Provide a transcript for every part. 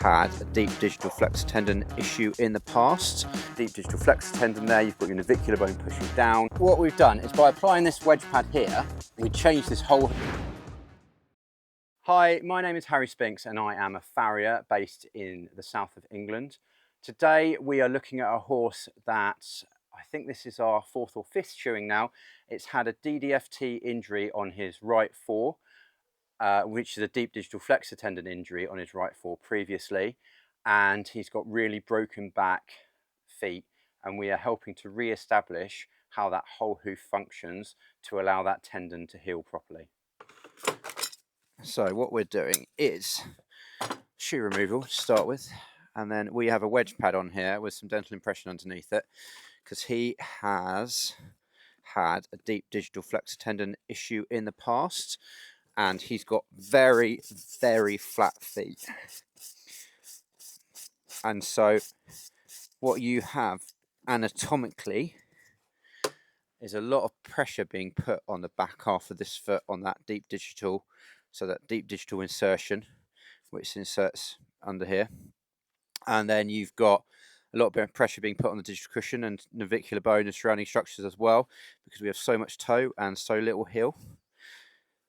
had a deep digital flexor tendon issue in the past. Deep digital flexor tendon there, you've got your navicular bone pushing down. What we've done is by applying this wedge pad here, we changed this whole... Hi, my name is Harry Spinks and I am a farrier based in the south of England. Today we are looking at a horse that, I think this is our fourth or fifth shoeing now. It's had a DDFT injury on his right fore, which is a deep digital flexor tendon injury on his right fore previously. And he's got really broken back feet, and we are helping to re-establish how that whole hoof functions to allow that tendon to heal properly. So what we're doing is shoe removal to start with, and then we have a wedge pad on here with some dental impression underneath it because he has had a deep digital flexor tendon issue in the past and he's got very, very flat feet. And so what you have anatomically is a lot of pressure being put on the back half of this foot on that deep digital. So that deep digital insertion, which inserts under here. And then you've got a lot of pressure being put on the digital cushion and navicular bone and surrounding structures as well, because we have so much toe and so little heel.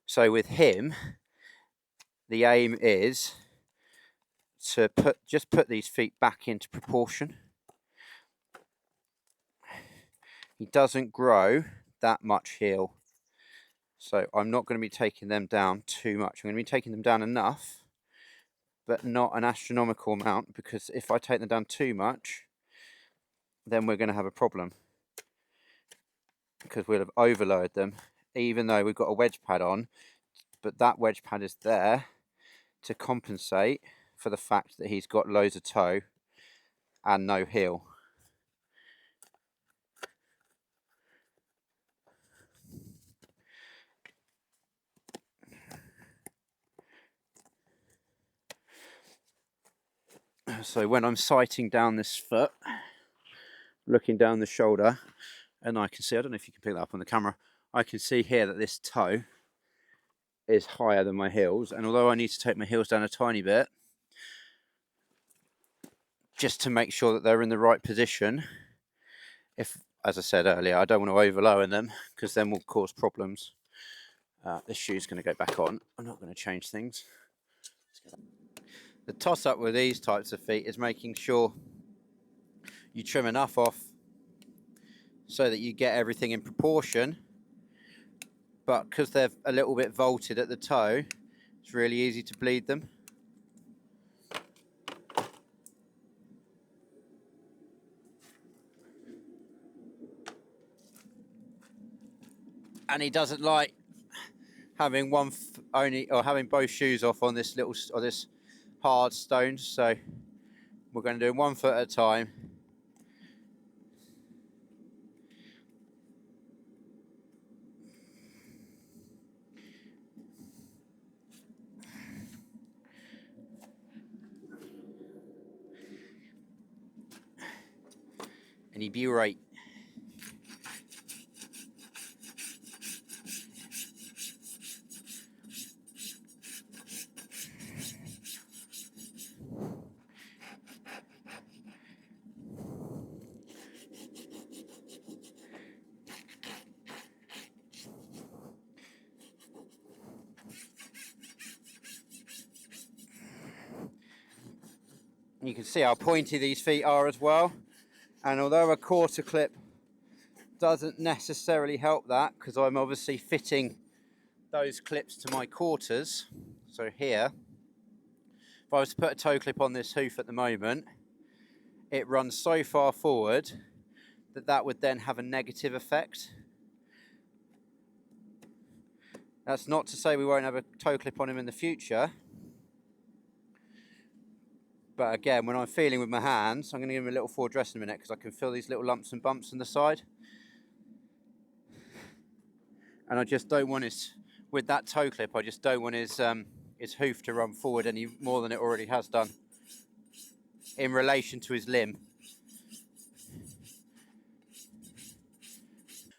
So with him, the aim is to just put these feet back into proportion. He doesn't grow that much heel. So I'm not going to be taking them down too much. I'm going to be taking them down enough, but not an astronomical amount, because if I take them down too much, then we're going to have a problem, because we'll have overloaded them, even though we've got a wedge pad on. But that wedge pad is there to compensate for the fact that he's got loads of toe and no heel. So when I'm sighting down this foot, looking down the shoulder, and I can see, I don't know if you can pick that up on the camera, I can see here that this toe is higher than my heels, and although I need to take my heels down a tiny bit just to make sure that they're in the right position, if, as I said earlier, I don't want to overload them because then we'll cause problems. This shoe's going to go back on. I'm not going to change things. The toss up with these types of feet is making sure you trim enough off so that you get everything in proportion, but because they're a little bit vaulted at the toe, it's really easy to bleed them. And he doesn't like having having both shoes off on this this hard stone, so we're going to do 1 foot at a time. And he burate. You can see how pointy these feet are as well, and although a quarter clip doesn't necessarily help that, because I'm obviously fitting those clips to my quarters, so here, if I was to put a toe clip on this hoof at the moment, it runs so far forward that that would then have a negative effect. That's not to say we won't have a toe clip on him in the future. But again, when I'm feeling with my hands, I'm going to give him a little forward dress in a minute because I can feel these little lumps and bumps on the side. And I just don't want his, with that toe clip, I just don't want his hoof to run forward any more than it already has done in relation to his limb.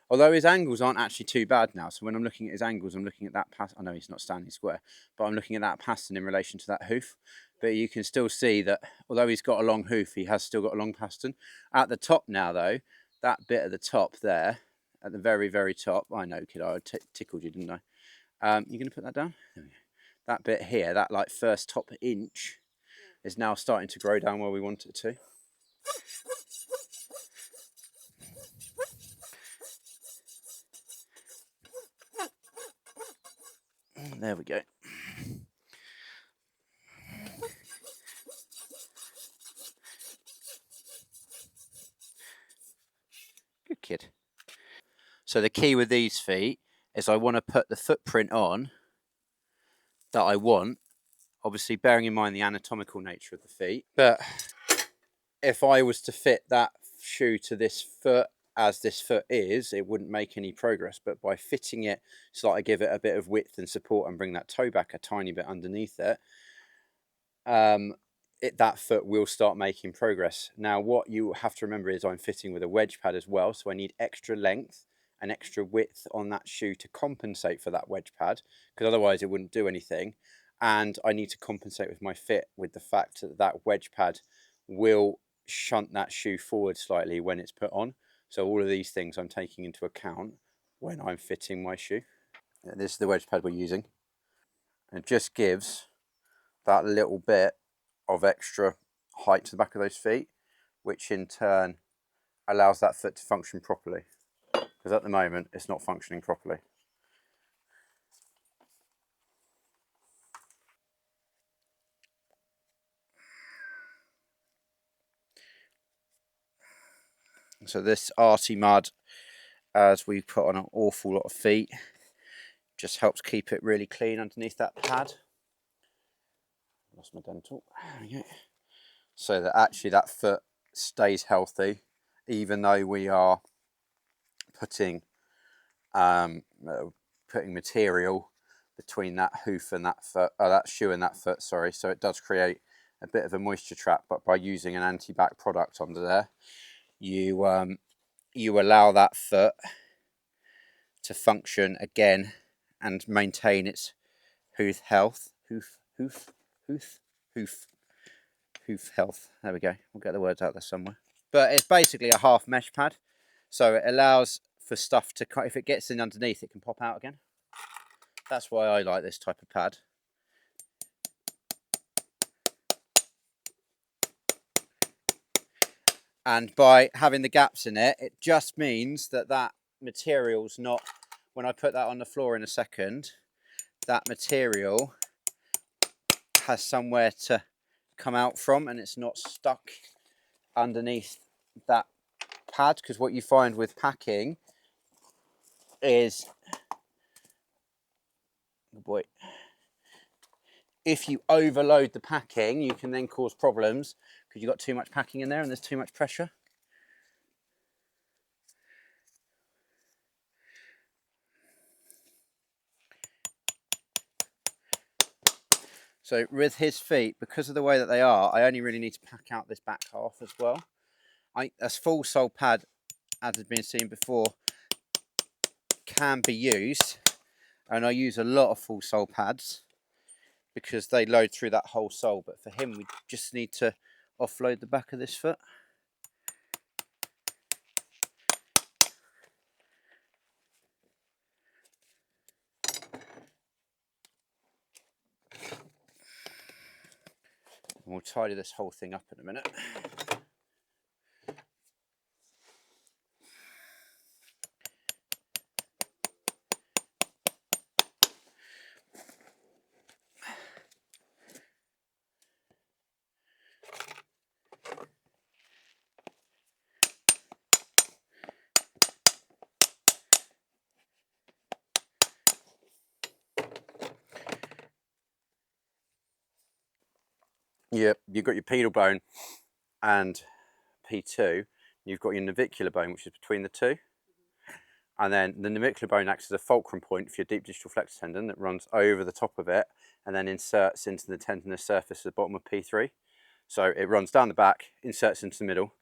Although his angles aren't actually too bad now, so when I'm looking at his angles, I'm looking at that pattern. I know he's not standing square, but I'm looking at that pattern in relation to that hoof. but you can still see that although he's got a long hoof, he has still got a long pastern. At the top now though, that bit at the top there, at the very, very top, I know, kid, I tickled you, didn't I? You're going to put that down? There we go. That bit here, that like first top inch, is now starting to grow down where we want it to. There we go. Good kid. So the key with these feet is I want to put the footprint on that I want, obviously bearing in mind the anatomical nature of the feet. But if I was to fit that shoe to this foot as this foot is, it wouldn't make any progress. But by fitting it so that I give it a bit of width and support and bring that toe back a tiny bit underneath it, that foot will start making progress. Now, what you have to remember is I'm fitting with a wedge pad as well, so I need extra length and extra width on that shoe to compensate for that wedge pad, because otherwise it wouldn't do anything. And I need to compensate with my fit with the fact that that wedge pad will shunt that shoe forward slightly when it's put on. So all of these things I'm taking into account when I'm fitting my shoe. This is the wedge pad we're using. It just gives that little bit of extra height to the back of those feet, which in turn allows that foot to function properly, because at the moment it's not functioning properly. So this arty mud, as we put on an awful lot of feet, just helps keep it really clean underneath that pad. Lost my dental. There we go. So that actually that foot stays healthy, even though we are putting material between that hoof and that foot, that shoe and that foot, sorry. So it does create a bit of a moisture trap, but by using an anti-back product under there, you allow that foot to function again and maintain its hoof health. Hoof health. There we go. We'll get the words out there somewhere. But it's basically a half mesh pad, so it allows for stuff to, if it gets in underneath, it can pop out again. That's why I like this type of pad. And by having the gaps in it, it just means that that material's not, when I put that on the floor in a second, that material has somewhere to come out from and it's not stuck underneath that pad. Because what you find with packing is, oh boy, if you overload the packing, you can then cause problems because you've got too much packing in there and there's too much pressure. So with his feet, because of the way that they are, I only really need to pack out this back half as well. A full sole pad, as has been seen before, can be used, and I use a lot of full sole pads because they load through that whole sole. But for him, we just need to offload the back of this foot. And we'll tidy this whole thing up in a minute. Yep, you've got your pedal bone and P2. You've got your navicular bone, which is between the two. And then the navicular bone acts as a fulcrum point for your deep distal flexor tendon that runs over the top of it and then inserts into the tendinous surface at the bottom of P3. So it runs down the back, inserts into the middle.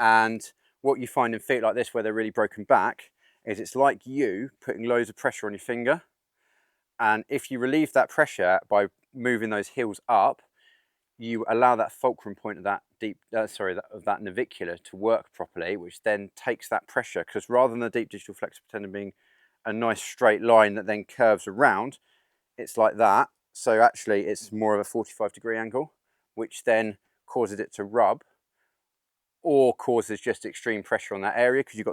And what you find in feet like this where they're really broken back is it's like you putting loads of pressure on your finger. And if you relieve that pressure by moving those heels up, you allow that fulcrum point of that of that navicular to work properly, which then takes that pressure, because rather than the deep digital flexor tendon being a nice straight line that then curves around, it's like that. So actually it's more of a 45-degree angle, which then causes it to rub or causes just extreme pressure on that area, because you've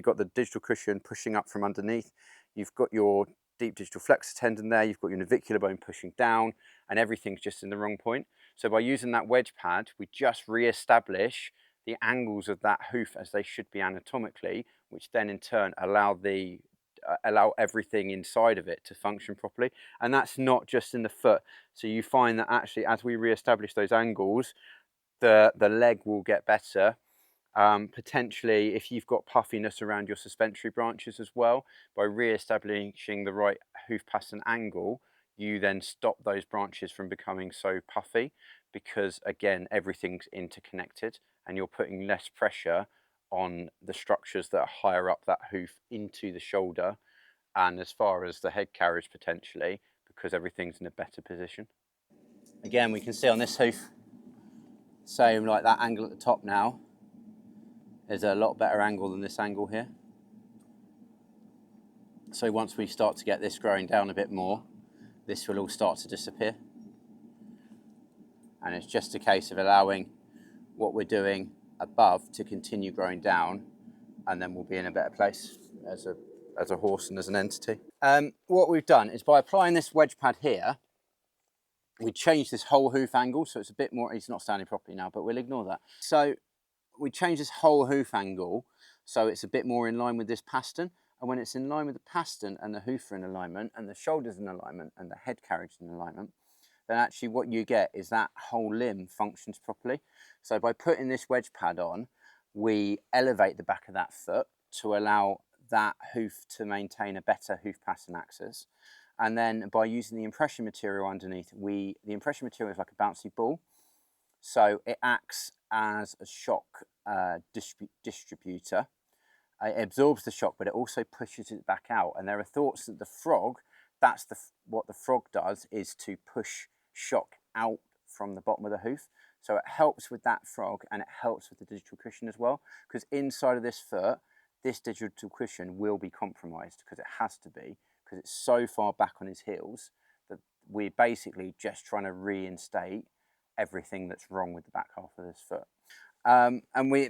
got the digital cushion pushing up from underneath. You've got your deep digital flexor tendon there, you've got your navicular bone pushing down, and everything's just in the wrong point. So by using that wedge pad, we just re-establish the angles of that hoof as they should be anatomically, which then in turn allow everything inside of it to function properly. And that's not just in the foot. So you find that actually as we re-establish those angles, the leg will get better. Potentially, if you've got puffiness around your suspensory branches as well, by re-establishing the right hoof-pastern angle, you then stop those branches from becoming so puffy, because again, everything's interconnected and you're putting less pressure on the structures that are higher up that hoof into the shoulder and as far as the head carriage potentially, because everything's in a better position. Again, we can see on this hoof, same like that angle at the top now is a lot better angle than this angle here. So once we start to get this growing down a bit more, this will all start to disappear. And it's just a case of allowing what we're doing above to continue growing down, and then we'll be in a better place as a horse and as an entity. What we've done is by applying this wedge pad here, we changed this whole hoof angle, so it's a bit more, it's not standing properly now, but we'll ignore that. So we change this whole hoof angle so it's a bit more in line with this pastern, and when it's in line with the pastern and the hoof are in alignment and the shoulders in alignment and the head carriage in alignment, then actually what you get is that whole limb functions properly. So by putting this wedge pad on, we elevate the back of that foot to allow that hoof to maintain a better hoof pastern axis. And then by using the impression material underneath, the impression material is like a bouncy ball. So it acts as a shock distributor. It absorbs the shock, but it also pushes it back out. And there are thoughts that the frog, what the frog does is to push shock out from the bottom of the hoof. So it helps with that frog, and it helps with the digital cushion as well, because inside of this foot, this digital cushion will be compromised, because it has to be, because it's so far back on his heels that we're basically just trying to reinstate everything that's wrong with the back half of this foot. And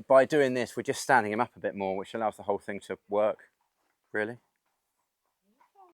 by doing this, we're just standing him up a bit more, which allows the whole thing to work, really.